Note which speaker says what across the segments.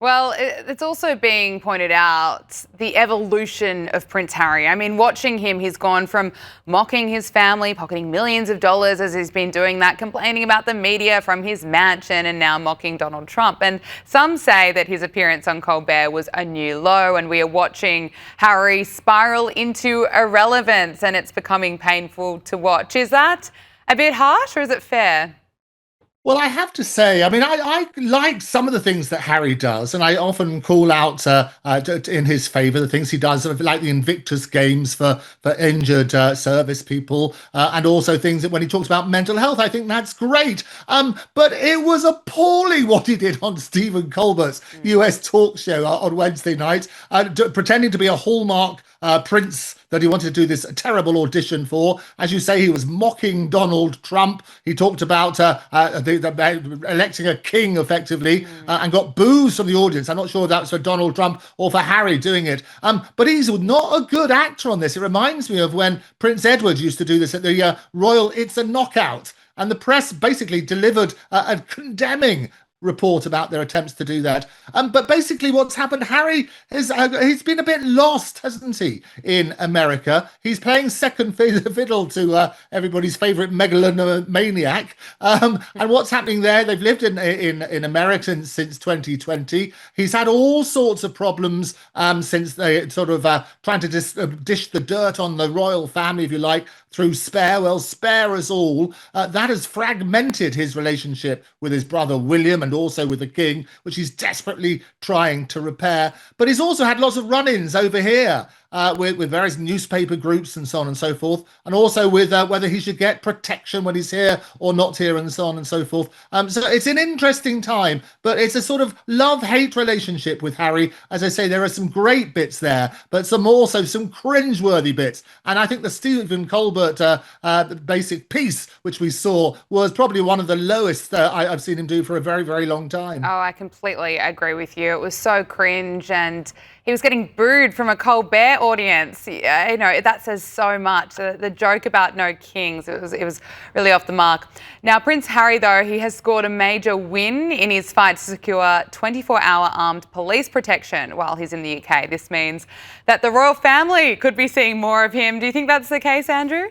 Speaker 1: Well, it's also being pointed out the evolution of Prince Harry. I mean, watching him, he's gone from mocking his family, pocketing millions of dollars as he's been doing that, complaining about the media from his mansion, and now mocking Donald Trump. And some say that his appearance on Colbert was a new low, and we are watching Harry spiral into irrelevance, and it's becoming painful to watch. Is that a bit harsh, or is it fair?
Speaker 2: Well, I have to say, I mean, I like some of the things that Harry does, and I often call out in his favour the things he does, sort of like the Invictus Games for injured service people, and also things that when he talks about mental health, I think that's great. But it was appalling what he did on Stephen Colbert's US talk show on Wednesday night, pretending to be a Hallmark prince that he wanted to do this terrible audition for. As you say, he was mocking Donald Trump. He talked about electing a king effectively, and got boos from the audience. I'm not sure that's for Donald Trump or for Harry doing it. But he's not a good actor on this. It reminds me of when Prince Edward used to do this at the Royal It's a Knockout. And the press basically delivered a condemning report about their attempts to do that. But basically what's happened, Harry is he's been a bit lost, hasn't he, in America. He's playing second fiddle to everybody's favourite megalomaniac. And what's happening there, they've lived in America since 2020. He's had all sorts of problems since they sort of trying to dish the dirt on the royal family, if you like, through Spare Us All. That has fragmented his relationship with his brother William and also with the king, which he's desperately trying to repair. But he's also had lots of run-ins over here with various newspaper groups and so on and so forth, and also with whether he should get protection when he's here or not here and so on and so forth. So it's an interesting time, but it's a sort of love-hate relationship with Harry. As I say, there are some great bits there, but also some cringe-worthy bits. And I think the Stephen Colbert basic piece, which we saw, was probably one of the lowest I've seen him do for a very, very long time.
Speaker 1: Oh, I completely agree with you. It was so cringe, and he was getting booed from a Colbert audience. You know, that says so much. The joke about no kings, it was really off the mark. Now, Prince Harry, though, he has scored a major win in his fight to secure 24-hour armed police protection while he's in the UK. This means that the royal family could be seeing more of him. Do you think that's the case, Andrew?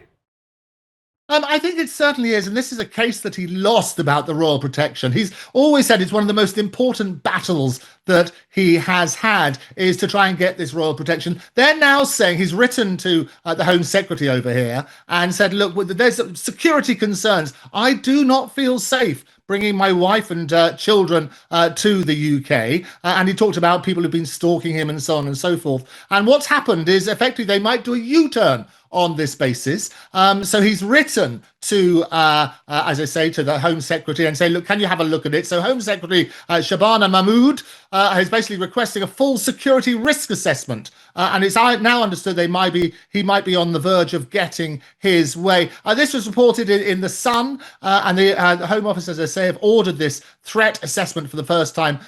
Speaker 2: I think it certainly is, and this is a case that he lost about the royal protection. He's always said it's one of the most important battles that he has had is to try and get this royal protection. They're now saying he's written to the Home Secretary over here and said, look, there's security concerns. I do not feel safe bringing my wife and children to the UK. And he talked about people who've been stalking him and so on and so forth. And what's happened is effectively they might do a U-turn on this basis. So he's written to, as I say, to the Home Secretary and say, look, can you have a look at it? So Home Secretary Shabana Mahmood is basically requesting a full security risk assessment. And it's now understood he might be on the verge of getting his way. This was reported in The Sun, and the Home Office, as I say, have ordered this threat assessment for the first time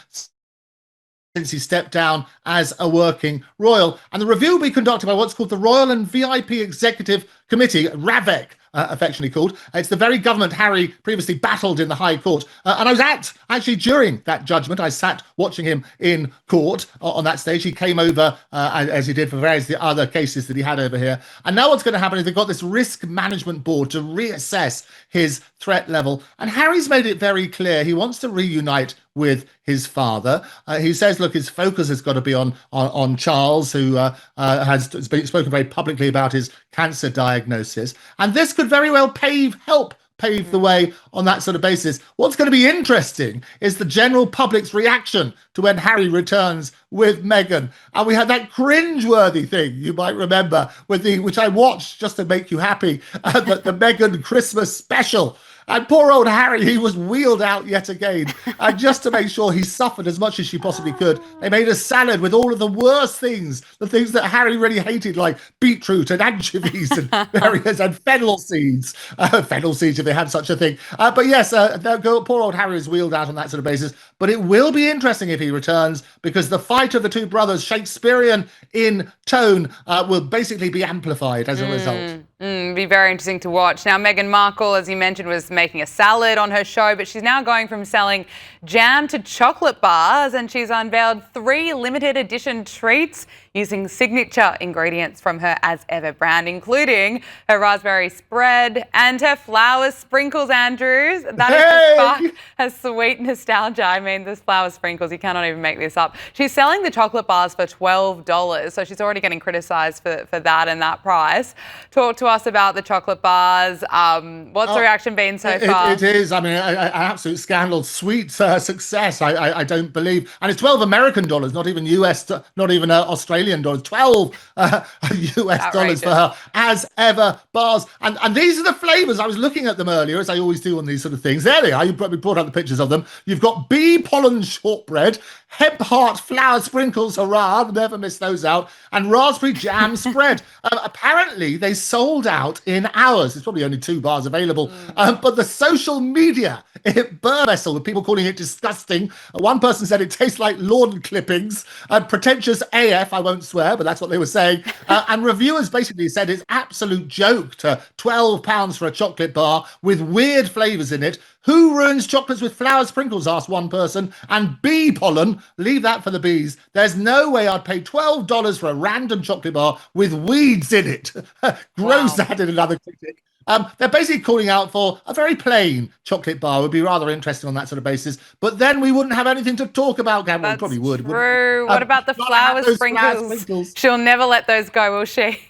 Speaker 2: since he stepped down as a working royal. And the review will be conducted by what's called the Royal and VIP Executive Committee, RAVEC, affectionately called. It's the very government Harry previously battled in the High Court. And I was actually during that judgment. I sat watching him in court on that stage. He came over, as he did for various the other cases that he had over here. And now what's going to happen is they've got this risk management board to reassess his threat level. And Harry's made it very clear he wants to reunite with his father. He says, look, his focus has got to be on Charles, who has spoken very publicly about his cancer diagnosis. And this could very well help pave the way on that sort of basis. What's going to be interesting is the general public's reaction to when Harry returns with Meghan. And we had that cringe-worthy thing, you might remember, which I watched just to make you happy, the Meghan Christmas special. And poor old Harry, he was wheeled out yet again. And just to make sure he suffered as much as she possibly could, they made a salad with all of the worst things, the things that Harry really hated, like beetroot and anchovies and berries and fennel seeds. Fennel seeds, if they had such a thing. But yes, poor old Harry is wheeled out on that sort of basis. But it will be interesting if he returns, because the fight of the two brothers, Shakespearean in tone, will basically be amplified as a result.
Speaker 1: Be very interesting to watch. Now, Meghan Markle, as you mentioned, was making a salad on her show, but she's now going from selling jam to chocolate bars, and she's unveiled 3 limited edition treats using signature ingredients from her As Ever brand, including her raspberry spread and her flour sprinkles, Andrews. That is to spark her sweet nostalgia. I mean, this flour sprinkles, you cannot even make this up. She's selling the chocolate bars for $12, so she's already getting criticised for that and that price. Talk to us about the chocolate bars. What's the reaction been so far?
Speaker 2: It is. I mean, an absolute scandal. Sweet success. I don't believe. And it's 12 American dollars, not even US, not even Australian dollars. 12 US dollars for her As Ever bars. And these are the flavors. I was looking at them earlier, as I always do on these sort of things. There they are. You probably brought out the pictures of them. You've got bee pollen shortbread, hemp heart flour sprinkles, hurrah, never miss those out, and raspberry jam spread. Apparently, they sold out in hours. There's probably only 2 bars available. But the social media, it burst vessel with people calling it disgusting. One person said it tastes like lawn clippings. Pretentious AF, I won't swear, but that's what they were saying. And reviewers basically said it's absolute joke to £12 for a chocolate bar with weird flavours in it. Who ruins chocolates with flour sprinkles, asked one person. And bee pollen, leave that for the bees. There's no way I'd pay $12 for a random chocolate bar with weeds in it. Gross, added another critic. They're basically calling out for a very plain chocolate bar. Would be rather interesting on that sort of basis. But then we wouldn't have anything to talk about, Gabriella. We probably would.
Speaker 1: True. What about the flour sprinkles? She'll never let those go, will she?